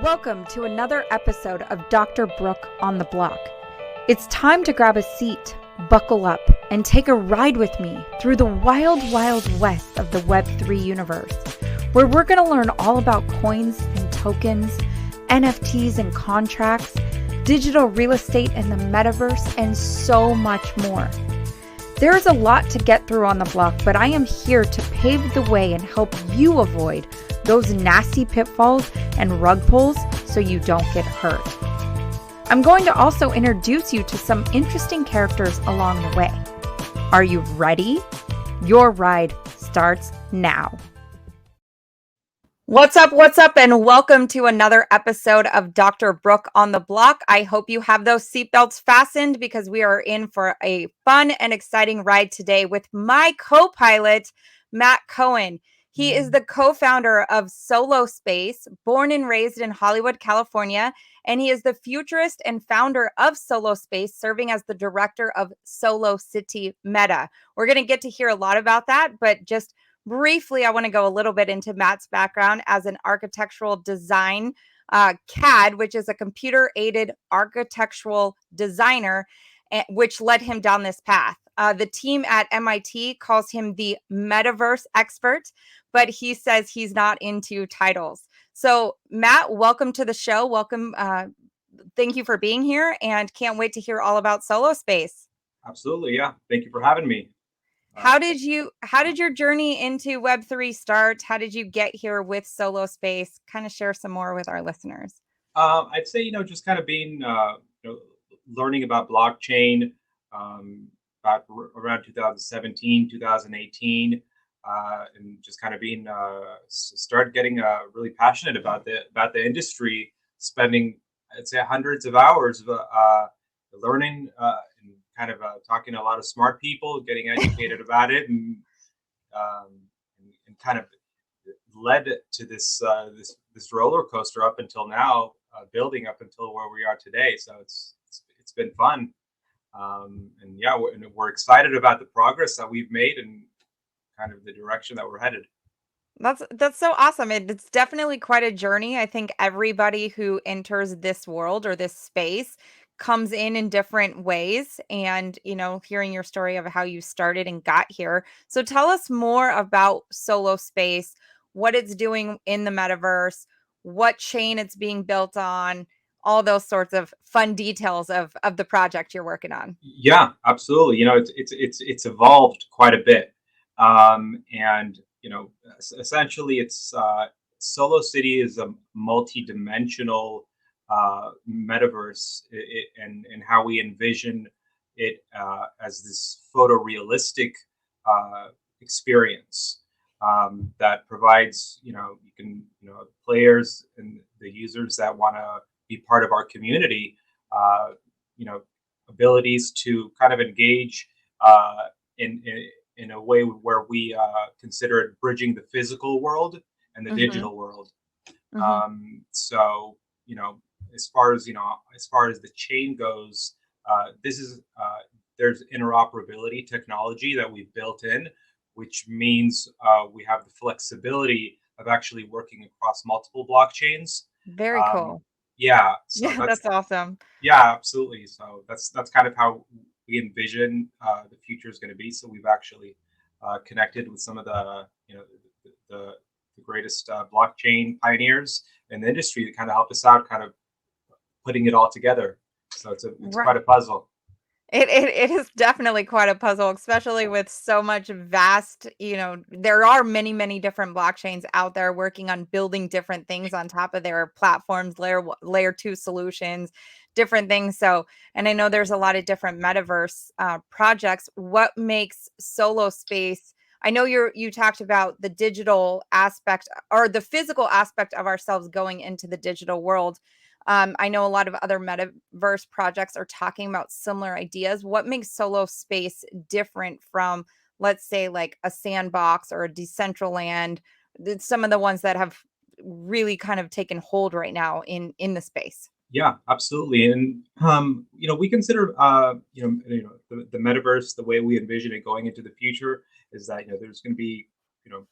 Welcome to another episode of Dr. Brooke on the Block. It's time to grab a seat, buckle up, and take a ride with me through the wild, wild west of the Web3 universe, where we're going to learn all about coins and tokens, NFTs and contracts, digital real estate and the metaverse, and so much more. There is a lot to get through on the block, but I am here to pave the way and help you avoid those nasty pitfalls and rug pulls so you don't get hurt. I'm going to also introduce you to some interesting characters along the way. Are you ready? Your ride starts now. What's up, and welcome to another episode of Dr. Brooke on the Block. I hope you have those seatbelts fastened because we are in for a fun and exciting ride today with my co-pilot, Matt Cohen. He is the co-founder of Solospace, born and raised in Hollywood, California, and he is the futurist and founder of Solospace, serving as the director of Solo City Meta. We're going to get to hear a lot about that, but just briefly, I want to go a little bit into Matt's background as an architectural design CAD, which is a computer-aided architectural designer, which led him down this path. The team at MIT calls him the Metaverse expert, but he says he's not into titles. So, Matt, welcome to the show. Welcome. Thank you for being here, and can't wait to hear all about Solospace. Absolutely, yeah. Thank you for having me. How did your journey into Web3 start? How did you get here with Solospace? Kind of share some more with our listeners. I'd say, just kind of being, learning about blockchain about around 2017, 2018, and just kind of being, start getting really passionate about the industry, spending, I'd say, hundreds of hours learning and kind of talking to a lot of smart people, getting educated about it, and kind of led to this roller coaster up until now, building up until where we are today. So it's been fun, and yeah, we're excited about the progress that we've made and kind of the direction that we're headed. That's so awesome. It's definitely quite a journey. I think everybody who enters this world or this space comes in different ways, and hearing your story of how you started and got here. So tell us more about Solospace, what it's doing in the metaverse, what chain it's being built on, all those sorts of fun details of the project you're working on. Yeah, absolutely. It's evolved quite a bit, and essentially, it's Solo City is a multi-dimensional metaverse, and how we envision it as this photorealistic experience that provides, players and the users that want to be part of our community, you know, abilities to kind of engage in a way where we consider it bridging the physical world and the Mm-hmm. digital world. Mm-hmm. So, as far as the chain goes, this is there's interoperability technology that we've built in, which means we have the flexibility of actually working across multiple blockchains. Very Um, cool. yeah, so Yeah, that's awesome. yeah, absolutely. So that's kind of how we envision the future is going to be. So we've actually connected with some of the greatest blockchain pioneers in the industry to kind of help us out, kind of putting it all together. So it's Right. quite a puzzle. It is definitely quite a puzzle, especially with so much vast, there are many, many different blockchains out there working on building different things on top of their platforms, layer two solutions, different things. So, and I know there's a lot of different metaverse projects. What makes Solo Space? I know you talked about the digital aspect or the physical aspect of ourselves going into the digital world. I know a lot of other metaverse projects are talking about similar ideas. What makes Solospace different from, let's say, like a Sandbox or a Decentraland? Some of the ones that have really kind of taken hold right now in the space. Yeah, absolutely. And we consider the metaverse, the way we envision it going into the future, is that there's going to be, you know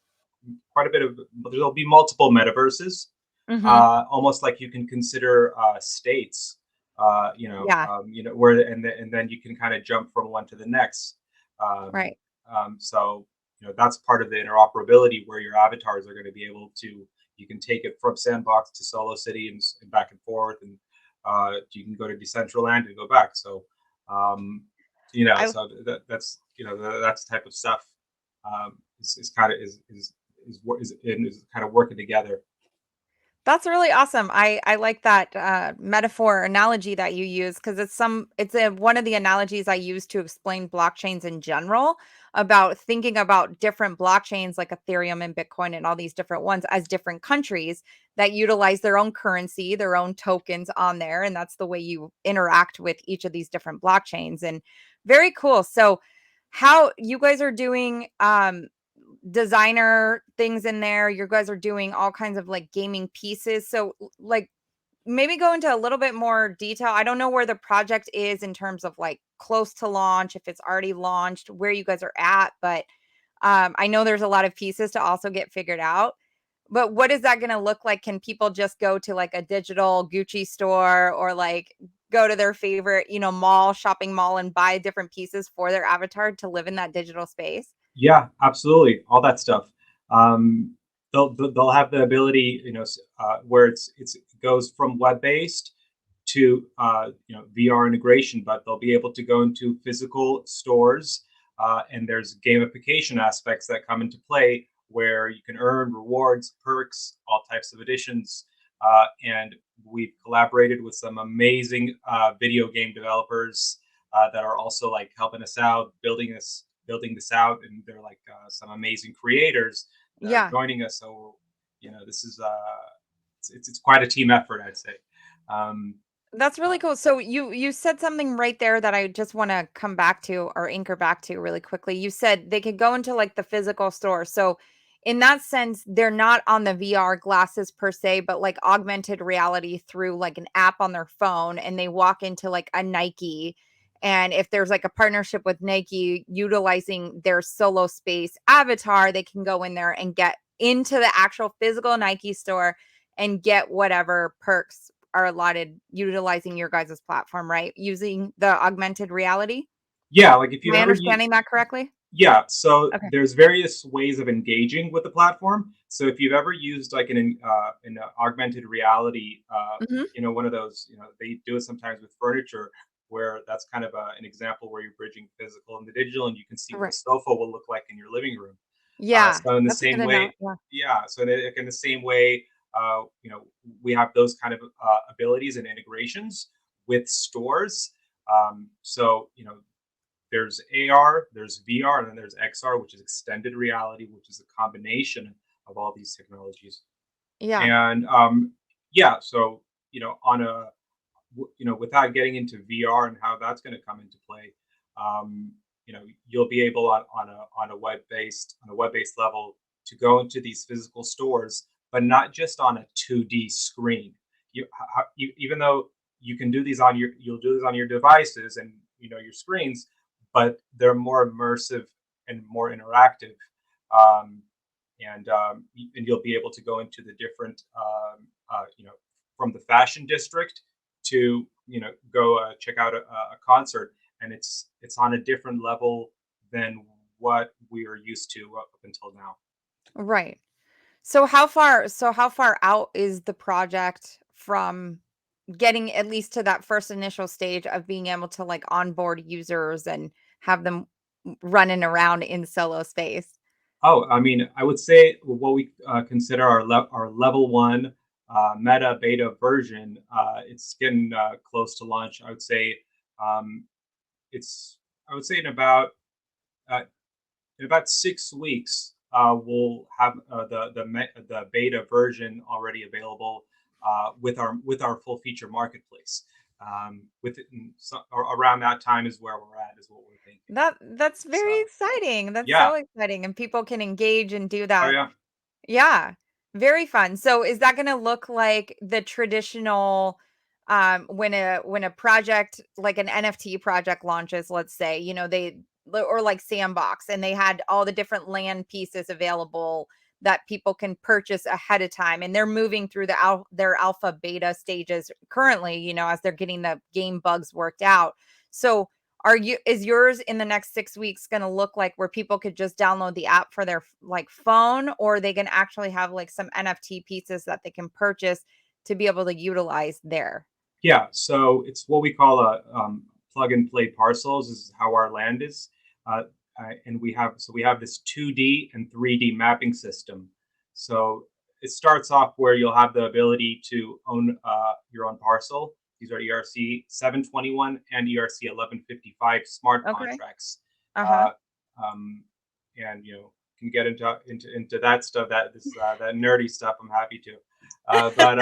quite a bit of there'll be multiple metaverses. Mhm. almost like you can consider states. Yeah, Where and then you can kind of jump from one to the next. Um, right. so that's part of the interoperability where your avatars are going to be able to. You can take it from Sandbox to Solo City and back and forth, and you can go to Decentraland and go back. So I that's that's the type of stuff is kind of is kind of working together. That's really awesome. I like that metaphor analogy that you use because one of the analogies I use to explain blockchains in general about thinking about different blockchains like Ethereum and Bitcoin and all these different ones as different countries that utilize their own currency, their own tokens on there, and that's the way you interact with each of these different blockchains. And very cool. So, how you guys are doing designer things in there. You guys are doing all kinds of like gaming pieces. So, like, maybe go into a little bit more detail. I don't know where the project is in terms of like close to launch, if it's already launched, where you guys are at. But I know there's a lot of pieces to also get figured out. But what is that going to look like? Can people just go to like a digital Gucci store or like go to their favorite, shopping mall and buy different pieces for their avatar to live in that digital space? Yeah, absolutely. All that stuff. Um, they'll have the ability, where it goes from web based to VR integration, but they'll be able to go into physical stores, and there's gamification aspects that come into play where you can earn rewards, perks, all types of additions, and we've collaborated with some amazing video game developers that are also like helping us out, building this out, and they're like some amazing creators that are Yeah. joining us. So this is it's quite a team effort, I'd say. Um, That's uh, really cool. So you said something right there that I just want to come back to or anchor back to really quickly. You said they could go into like the physical store. So in that sense, they're not on the VR glasses per se, but like augmented reality through like an app on their phone and they walk into like a Nike. And if there's like a partnership with Nike utilizing their Solo Space avatar, they can go in there and get into the actual physical Nike store and get whatever perks are allotted utilizing your guys' platform, right? Using the augmented reality? yeah, like if Am you've I ever understanding that correctly? Yeah, so Okay. there's various ways of engaging with the platform. So if you've ever used like an augmented reality, Mhm. one of those, they do it sometimes with furniture, where that's kind of an example where you're bridging physical and the digital, and you can see what a Right. sofa will look like in your living room. Yeah, So in the that's a good same way, yeah. yeah. So in the same way, uh, you know, we have those kind of abilities and integrations with stores. So there's AR, there's VR, and then there's XR, which is extended reality, which is a combination of all these technologies. Yeah. And yeah, so on without getting into VR and how that's going to come into play, you'll be able on a web based level to go into these physical stores, but not just on a 2D screen. Even though you'll do this on your devices and your screens, but they're more immersive and more interactive. Um, and you'll be able to go into the different, from the fashion district to go check out a concert, and it's on a different level than what we are used to up until now. Right. So how far out is the project from getting at least to that first initial stage of being able to, like, onboard users and have them running around in Solo Space? Oh, I mean, I would say what we consider our level one meta beta version. It's getting close to launch. Um, it's I would say uh, in about 6 weeks, we'll have the beta version already available with our full feature marketplace. Around that time is where we're at, is what we're thinking. That's very So exciting. That's yeah, so exciting, and people can engage and do oh that. yeah. Yeah, very fun. So is that gonna look like the traditional, when a project, like an NFT project launches, let's say, or like Sandbox, and they had all the different land pieces available that people can purchase ahead of time, and they're moving through their alpha beta stages currently, as they're getting the game bugs worked out. So is yours in the next 6 weeks going to look like where people could just download the app for their like phone, or are they going to actually have like some NFT pieces that they can purchase to be able to utilize there? Yeah, so it's what we call a plug and play parcels. This is how our land is, uh, and we have this 2D and 3D mapping system. So it starts off where you'll have the ability to own your own parcel. These are ERC 721 and ERC 1155 smart Okay. contracts, Uh-huh. uh, um, and can get into that stuff, that nerdy stuff. I'm happy to, but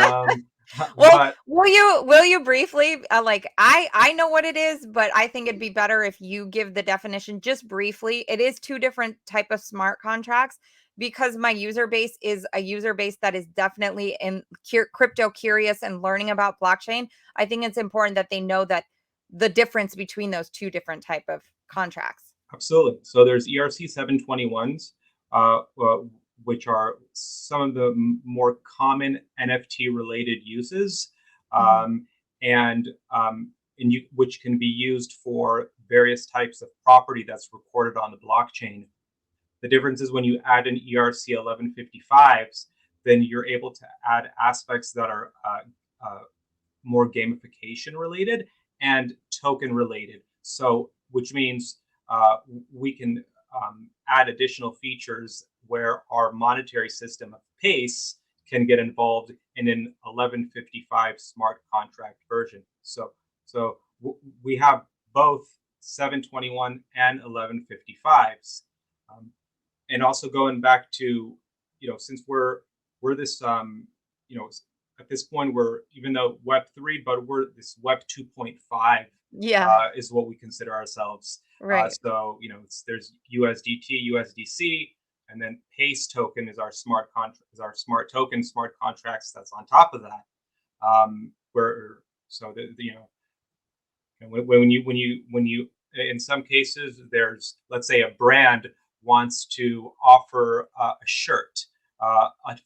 Well, but will you briefly, like, I know what it is, but I think it'd be better if you give the definition just briefly. It is two different type of smart contracts, because my user base is a user base that is definitely in crypto curious and learning about blockchain. I think it's important that they know that the difference between those two different type of contracts. Absolutely. So there's ERC 721s, which are some of the more common NFT related uses, Mhm. um, and which can be used for various types of property that's recorded on the blockchain. The difference is when you add an ERC 1155s, then you're able to add aspects that are more gamification related and token related. So, which means we can add additional features where our monetary system of pace can get involved in an 1155 smart contract version. We have both 721 and 1155s. Um, and also going back to, since we're this you know at this point, we're, even though Web 3, but we're this Web 2.5, Yeah, is what we consider ourselves. right. So there's USDT, USDC, and then Pace token is our smart contract, is our smart token, smart contracts that's on top of that. Where so the and when you in some cases, there's, let's say, a brand wants to offer a shirt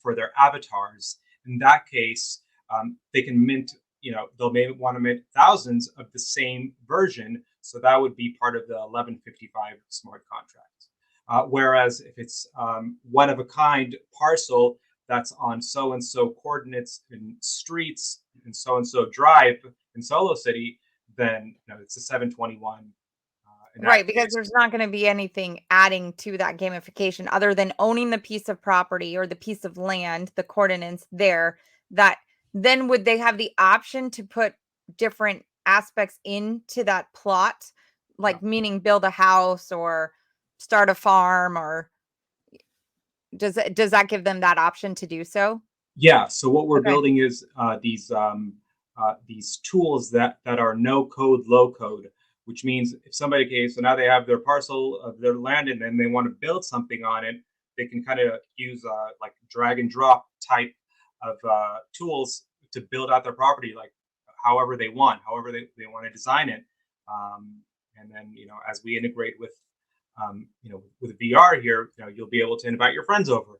for their avatars. In that case, they can mint. They'll maybe want to mint thousands of the same version, so that would be part of the 1155 smart contract. Whereas if it's one of a kind parcel that's on so and so coordinates in streets and so drive in Solo City, then it's a 721 in that Right, because case. there's not gonna be anything adding to that gamification other than owning the piece of property or the piece of land, the coordinates there, that then would they have the option to put different aspects into that plot? Yeah. Like, meaning build a house or start a farm, or does that give them that option to do so? Yeah. So what we're Okay. building is these tools that are no code, low code, which means if somebody, okay, so now they have their parcel of their land and then they want to build something on it, they can kind of use like drag and drop type of tools to build out their property, like however they want, however they want to design it. Um, and then, as we integrate with VR here, you'll be able to invite your friends over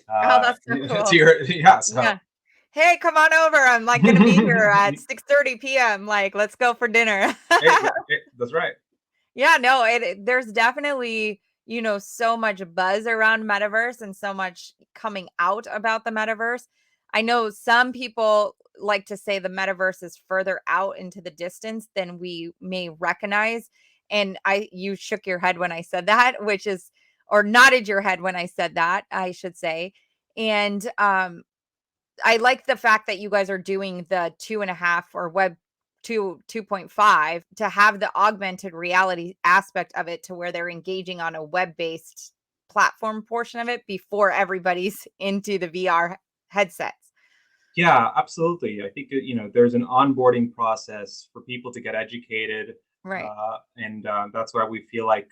Oh, that's so to cool. your, yeah. So Yeah. "Hey, come on over. I'm, like, gonna be here at 6:30 PM, like, let's go for dinner." that's right. Yeah, no, there's definitely, so much buzz around metaverse and so much coming out about the metaverse. I know some people like to say the metaverse is further out into the distance than we may recognize. And you shook your head when I said that, which is, or nodded your head when I said that, I should say. And I like the fact that you guys are doing the 2.5 or Web 2.5 to have the augmented reality aspect of it, to where they're engaging on a web-based platform portion of it before everybody's into the VR headsets. Yeah, absolutely. I think that, there's an onboarding process for people to get educated, Right. and that's why we feel like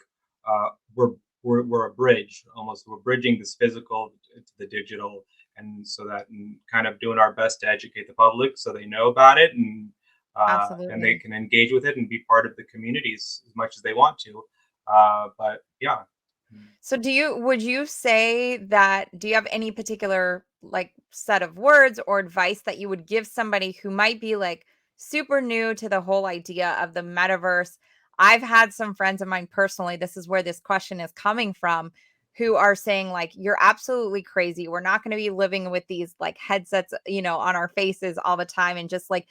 we're a bridge almost. We're bridging this physical to the digital, and so that, and kind of doing our best to educate the public so they know about it, and they Absolutely. can engage with it and be part of the communities as much as they want to. But yeah. Mm. So would you say that do you have any particular like set of words or advice that you would give somebody who might be like super new to the whole idea of the metaverse? I've had some friends of mine personally, this is where this question is coming from, who are saying like you're absolutely crazy. We're not going to be living with these like headsets, on our faces all the time and just like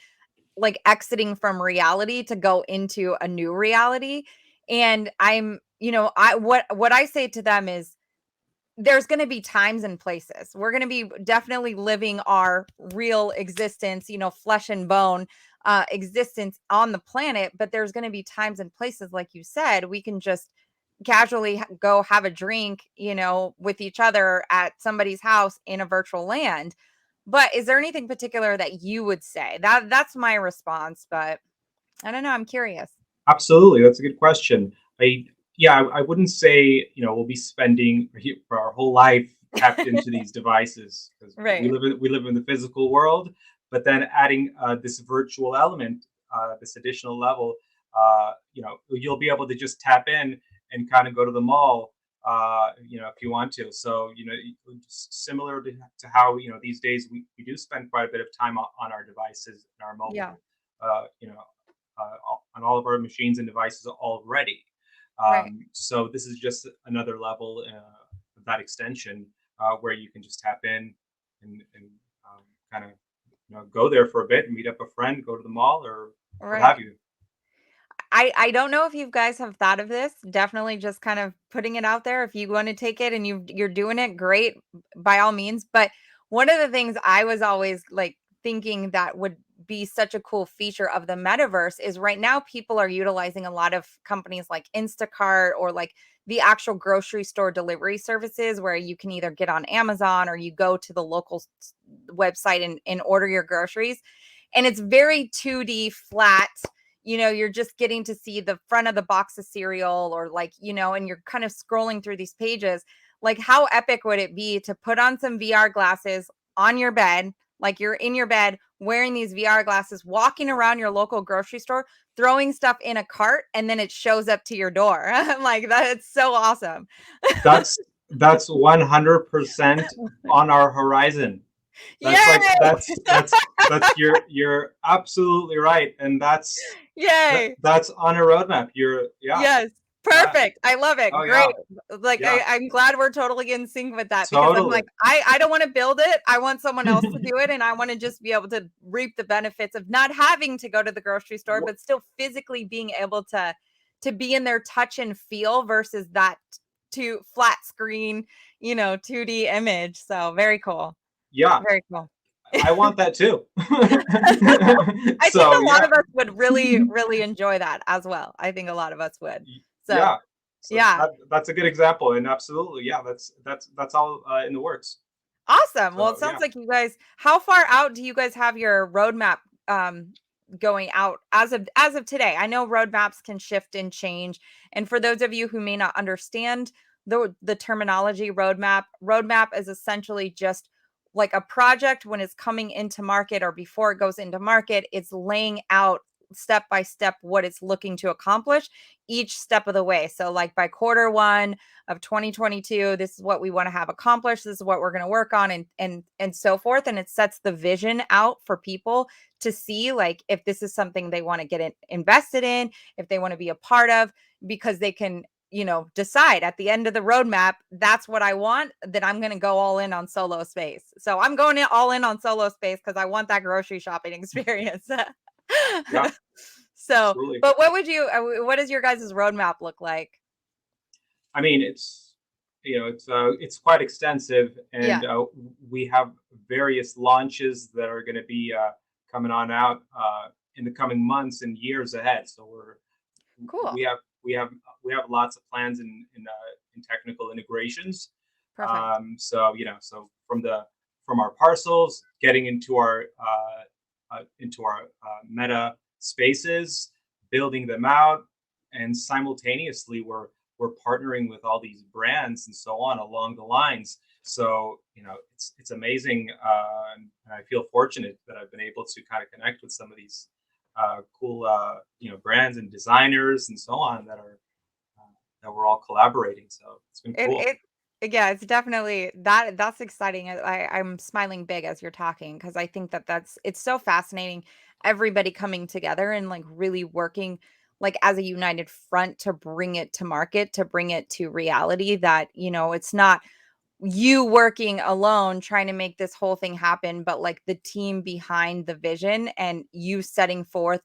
exiting from reality to go into a new reality. And I what I say to them is there's going to be times and places. We're going to be definitely living our real existence, flesh and bone existence on the planet, but there's going to be times and places like you said, we can just casually go have a drink, with each other at somebody's house in a virtual land. But is there anything particular that you would say? That's my response, but I don't know, I'm curious. Absolutely, that's a good question. I Yeah, I wouldn't say we'll be spending for our whole life tapped into these devices because Right. we live in the physical world, but then adding this virtual element, this additional level, you'll be able to just tap in and kind of go to the mall, if you want to. So just similar to how these days we do spend quite a bit of time on our devices and our Yeah. mobile, uh, you know on all of our machines and devices already. Right. So this is just another level of that extension where you can just tap in and kind of go there for a bit and meet up a friend, go to the mall or what have Right. you. I don't know if you guys have thought of this. Definitely just kind of putting it out there. If you want to take it and you're doing it, great, by all means. But one of the things I was always like thinking that would be such a cool feature of the metaverse is right now people are utilizing a lot of companies like Instacart or like the actual grocery store delivery services where you can either get on Amazon or you go to the local website and order your groceries. And it's very 2D flat, you're just getting to see the front of the box of cereal or like, and you're kind of scrolling through these pages. Like, how epic would it be to put on some VR glasses on your bed, like you're in your bed wearing these VR glasses, walking around your local grocery store, throwing stuff in a cart, and then it shows up to your door. I'm like, that it's so awesome. That's that's 100% on our horizon. That's like Yay! that's you're absolutely right, and Yay! that's on a roadmap. Yeah, Yes. yeah, Perfect. I love it. oh Great. yeah, Like yeah, I'm glad we're totally in sync with that because I'm totally. like, I don't want to build it. I want someone else to do it. And I want to just be able to reap the benefits of not having to go to the grocery store, but still physically being able to be in their touch and feel versus that to flat screen, 2D image. So very cool. Yeah, Very cool. I want that too. I think So a lot yeah, of us would really, really enjoy that as well. I think a lot of us would. So yeah. So yeah. that's a good example, and absolutely, yeah, that's all in the works. Awesome. Well, it So sounds yeah. like you guys how far out do you guys have your roadmap going out as of today? I know roadmaps can shift and change. And for those of you who may not understand the terminology roadmap is essentially just like a project when it's coming into market or before it goes into market, it's laying out step by step what it's looking to accomplish each step of the way. So like by quarter 1 of 2022, this is what we want to have accomplished, this is what we're going to work on and so forth, and it sets the vision out for people to see like if this is something they want to get invested in, if they want to be a part of, because they can decide at the end of the roadmap, that's what I want, then I'm going to go all in on Solospace. So I'm going all in on Solospace because I want that grocery shopping experience. Yeah, So, absolutely. but what does your guys' roadmap look like? I mean, it's quite extensive, and Yeah, we have various launches that are going to be coming on out in the coming months and years ahead. So cool. we have we have we have lots of plans in technical integrations. Perfect. So so from our parcels, getting into our meta spaces, building them out, and simultaneously we're partnering with all these brands and so on along the lines. So it's amazing, and I feel fortunate that I've been able to kind of connect with some of these cool brands and designers and so on that are that we're all collaborating. So it's been It cool. yeah, it's definitely that's exciting. I'm smiling big as you're talking because I think that it's so fascinating. Everybody coming together and like really working like as a united front to bring it to market, to bring it to reality that, it's not you working alone trying to make this whole thing happen, but like the team behind the vision and you setting forth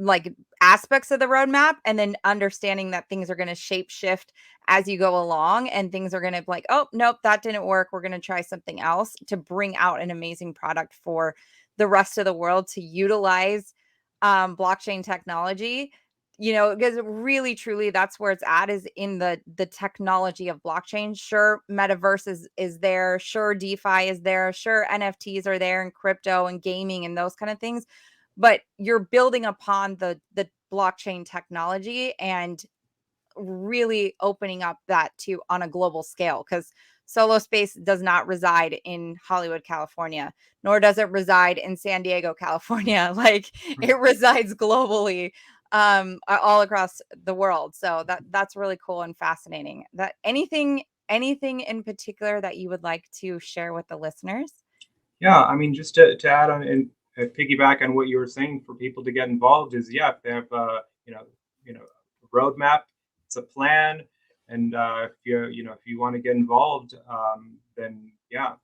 like aspects of the roadmap and then understanding that things are going to shape shift as you go along and things are going to be like, oh, nope, that didn't work. We're going to try something else to bring out an amazing product for the rest of the world to utilize blockchain technology, because really truly that's where it's at, is in the technology of blockchain. Sure, metaverse is there, sure, DeFi is there, sure, NFTs are there, and crypto and gaming and those kind of things, but you're building upon the blockchain technology and really opening up that to on a global scale, because Solospace does not reside in Hollywood, California, nor does it reside in San Diego, California. Like it resides globally, all across the world. So that's really cool and fascinating. That anything in particular that you would like to share with the listeners? Yeah, I mean, just to add on and piggyback on what you were saying, for people to get involved is, yeah, if they have a roadmap, it's a plan, and if you want to get involved, then yeah,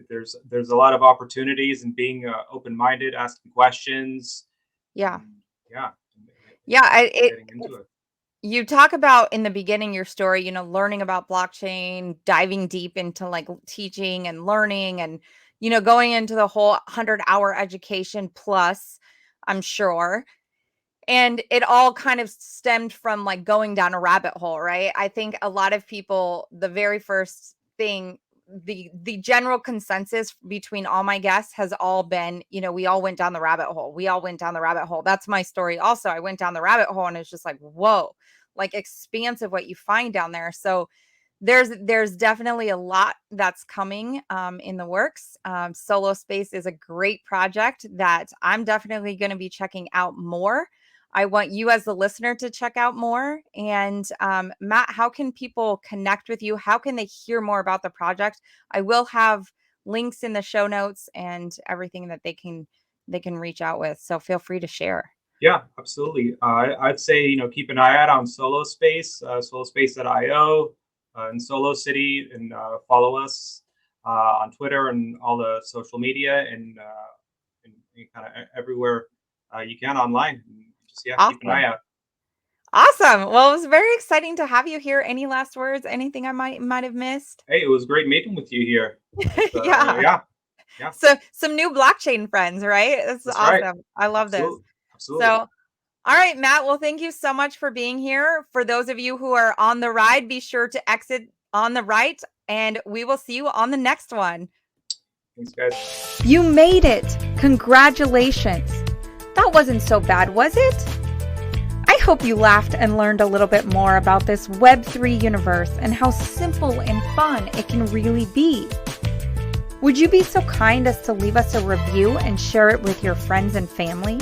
there's a lot of opportunities in being open minded, asking questions, Yeah. and yeah, Yeah, getting into it. you talk about in the beginning your story, learning about blockchain, diving deep into like teaching and learning and, going into the whole 100-hour education plus, I'm sure. And it all kind of stemmed from like going down a rabbit hole, right? I think a lot of people, the very first thing, the general consensus between all my guests has all been, we all went down the rabbit hole. We all went down the rabbit hole. That's my story also. I went down the rabbit hole and it's just like, whoa, like expansive what you find down there. So there's definitely a lot that's coming in the works. Solo Space is a great project that I'm definitely going to be checking out more. I want you as the listener to check out more. And Matt, how can people connect with you? How can they hear more about the project? I will have links in the show notes and everything that they can reach out with. So feel free to share. Yeah, absolutely. I'd say, keep an eye out on Solospace, solospace.io, and Solo City, and follow us on Twitter and all the social media, and kind of everywhere you can online. And just, yeah, keep an eye Awesome. out. Awesome. Well, it was very exciting to have you here. Any last words? Anything I might have missed? Hey, it was great meeting with you here. Yeah. Yeah, yeah, So some new blockchain friends, right? This is that's right. awesome. I love this. Absolutely, absolutely. So, all right, Matt. Well, thank you so much for being here. For those of you who are on the ride, be sure to exit on the right, and we will see you on the next one. Thanks, guys. You made it. Congratulations. That wasn't so bad, was it? I hope you laughed and learned a little bit more about this Web3 universe and how simple and fun it can really be. Would you be so kind as to leave us a review and share it with your friends and family?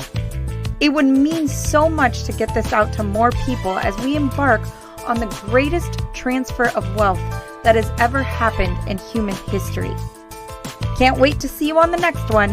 It would mean so much to get this out to more people as we embark on the greatest transfer of wealth that has ever happened in human history. Can't wait to see you on the next one.